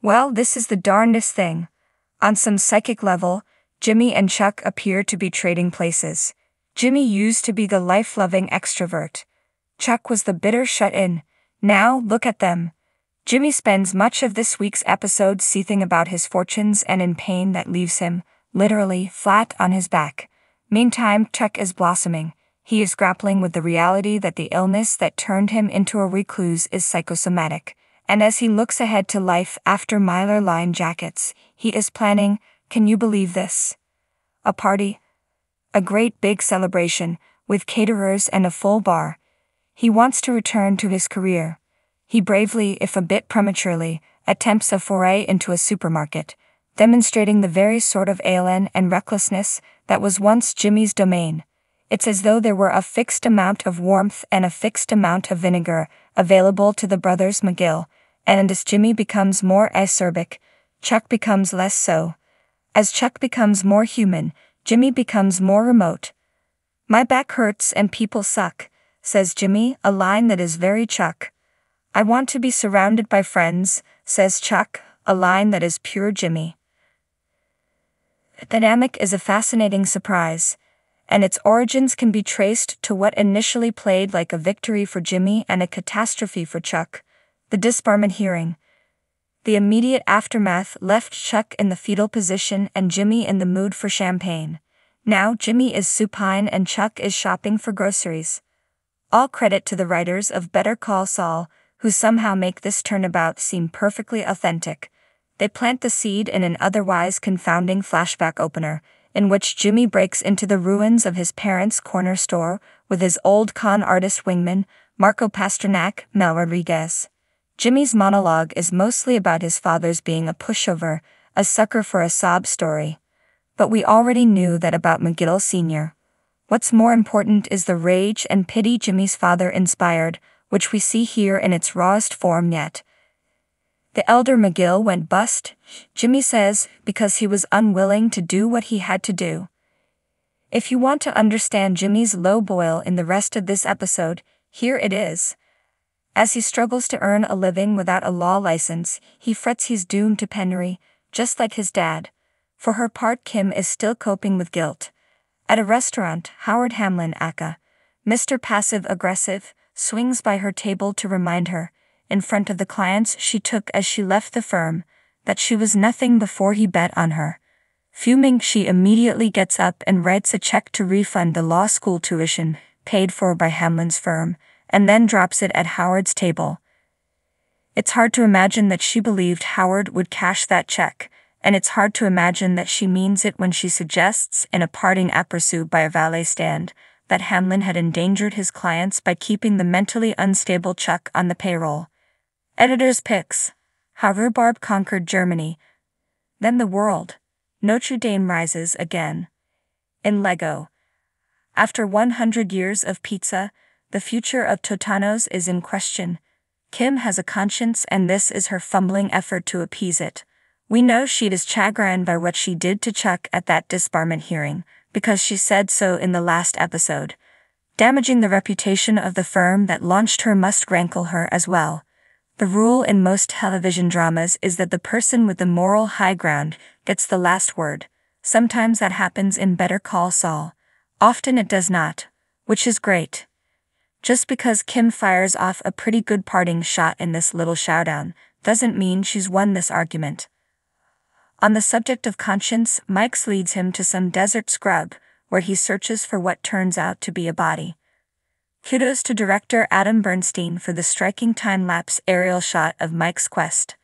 Well, this is the darndest thing. On some psychic level, Jimmy and Chuck appear to be trading places. Jimmy used to be the life-loving extrovert. Chuck was the bitter shut-in. Now, look at them. Jimmy spends much of this week's episode seething about his fortunes and in pain that leaves him, literally, flat on his back. Meantime, Chuck is blossoming. He is grappling with the reality that the illness that turned him into a recluse is psychosomatic. And as he looks ahead to life after Mylar line jackets, he is planning, can you believe this? A party. A great big celebration, with caterers and a full bar. He wants to return to his career. He bravely, if a bit prematurely, attempts a foray into a supermarket, demonstrating the very sort of élan and recklessness that was once Jimmy's domain. It's as though there were a fixed amount of warmth and a fixed amount of vinegar available to the brothers McGill, and as Jimmy becomes more acerbic, Chuck becomes less so. As Chuck becomes more human, Jimmy becomes more remote. "My back hurts and people suck," says Jimmy, a line that is very Chuck. "I want to be surrounded by friends," says Chuck, a line that is pure Jimmy. The dynamic is a fascinating surprise, and its origins can be traced to what initially played like a victory for Jimmy and a catastrophe for Chuck: the disbarment hearing. The immediate aftermath left Chuck in the fetal position and Jimmy in the mood for champagne. Now Jimmy is supine and Chuck is shopping for groceries. All credit to the writers of Better Call Saul, who somehow make this turnabout seem perfectly authentic. They plant the seed in an otherwise confounding flashback opener, in which Jimmy breaks into the ruins of his parents' corner store with his old con artist wingman, Marco Pasternak, Mel Rodriguez. Jimmy's monologue is mostly about his father's being a pushover, a sucker for a sob story. But we already knew that about McGill Sr. What's more important is the rage and pity Jimmy's father inspired, which we see here in its rawest form yet. The elder McGill went bust, Jimmy says, because he was unwilling to do what he had to do. If you want to understand Jimmy's low boil in the rest of this episode, here it is. As he struggles to earn a living without a law license, he frets he's doomed to penury, just like his dad. For her part, Kim is still coping with guilt. At a restaurant, Howard Hamlin, aka Mr. Passive-Aggressive, swings by her table to remind her, in front of the clients she took as she left the firm, that she was nothing before he bet on her. Fuming, she immediately gets up and writes a check to refund the law school tuition, paid for by Hamlin's firm, and then drops it at Howard's table. It's hard to imagine that she believed Howard would cash that check, and it's hard to imagine that she means it when she suggests, in a parting aperçu by a valet stand, that Hamlin had endangered his clients by keeping the mentally unstable Chuck on the payroll. Editor's picks. How rhubarb conquered Germany. Then the world. Notre Dame rises again. In Lego. After 100 years of pizza, the future of Totano's is in question. Kim has a conscience and this is her fumbling effort to appease it. We know she is chagrined by what she did to Chuck at that disbarment hearing, because she said so in the last episode. Damaging the reputation of the firm that launched her must rankle her as well. The rule in most television dramas is that the person with the moral high ground gets the last word. Sometimes that happens in Better Call Saul. Often it does not, which is great. Just because Kim fires off a pretty good parting shot in this little showdown, doesn't mean she's won this argument. On the subject of conscience, Mike's leads him to some desert scrub, where he searches for what turns out to be a body. Kudos to director Adam Bernstein for the striking time-lapse aerial shot of Mike's quest.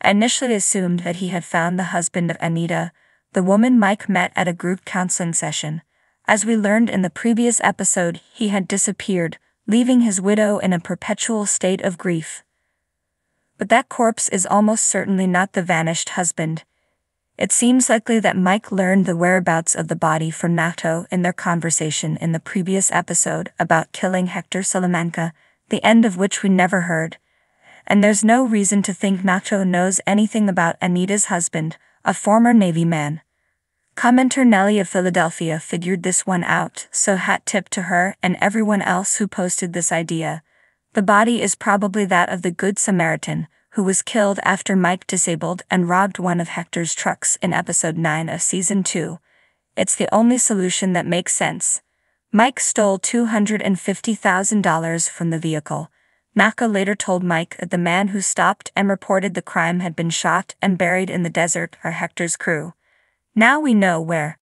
I initially assumed that he had found the husband of Anita, the woman Mike met at a group counseling session. As we learned in the previous episode, he had disappeared, leaving his widow in a perpetual state of grief. But that corpse is almost certainly not the vanished husband. It seems likely that Mike learned the whereabouts of the body from Nato in their conversation in the previous episode about killing Hector Salamanca, the end of which we never heard. And there's no reason to think Nato knows anything about Anita's husband, a former Navy man. Commenter Nellie of Philadelphia figured this one out, so hat tip to her and everyone else who posted this idea. The body is probably that of the Good Samaritan, who was killed after Mike disabled and robbed one of Hector's trucks in episode 9 of season 2. It's the only solution that makes sense. Mike stole $250,000 from the vehicle. Naka later told Mike that the man who stopped and reported the crime had been shot and buried in the desert are Hector's crew. Now we know where